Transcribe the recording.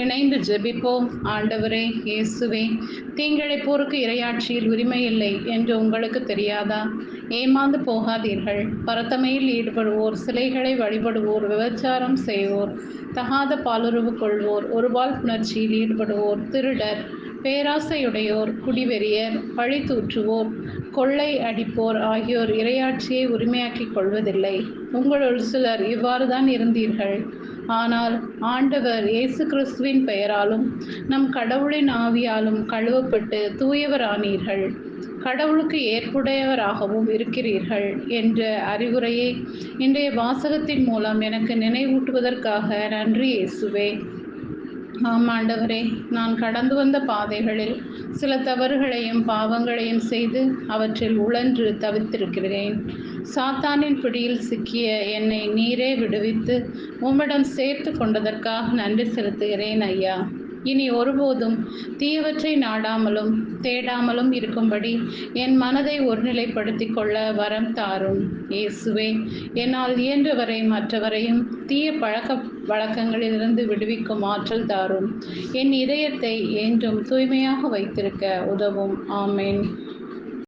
இணைந்து ஜெபிப்போம். ஆண்டவரே இயேசுவே, தீங்கிழைப்போருக்கு இறையாட்சியில் உரிமை இல்லை என்று உங்களுக்கு தெரியாதா? ஏமாந்து போகாதீர்கள். பரத்தமையில் ஈடுபடுவோர், சிலைகளை வழிபடுவோர், விபச்சாரம் செய்வோர், தகாத பாலுறவு கொள்வோர், ஒருபால் புணர்ச்சியில் ஈடுபடுவோர், திருடர், பேராசையுடையோர், குடிவெறியர், பழி தூற்றுவோர், கொள்ளை அடிப்போர் ஆகியோர் இறையாட்சியை உரிமையாக்கிக் கொள்வதில்லை. உங்களுள் சிலர் இவ்வாறுதான் இருந்தீர்கள். ஆனால் ஆண்டவர் இயேசு கிறிஸ்துவின் பெயராலும் நம் கடவுளின் ஆவியாலும் கழுவப்பட்டு தூயவரானீர்கள், கடவுளுக்கு ஏற்புடையவராகவும் இருக்கிறீர்கள் என்ற அறிவுரையை இன்றைய வாசகத்தின் மூலம் எனக்கு நினைவூட்டுவதற்காக நன்றி இயேசுவே. ஆம் ஆண்டவரே, நான் கடந்து வந்த பாதைகளில் சில தவறுகளையும் பாவங்களையும் செய்து அவற்றில் உழன்று தவித்திருக்கிறேன். சாத்தானின் பிடியில் சிக்கிய என்னை நீரே விடுவித்து உம்மிடம் சேர்த்து கொண்டதற்காக நன்றி செலுத்துகிறேன் ஐயா. இனி ஒருபோதும் தீயவற்றை நாடாமலும் தேடாமலும் இருக்கும்படி என் மனதை ஒருநிலைப்படுத்திக் கொள்ள வரம் தாரும் இயேசுவே. என்னால் இயன்றவரை மற்றவரையும் தீய பழக்க வழக்கங்களிலிருந்து விடுவிக்கும் ஆற்றல் தாரும். என் இதயத்தை என்றும் தூய்மையாக வைத்திருக்க உதவும். ஆமேன்.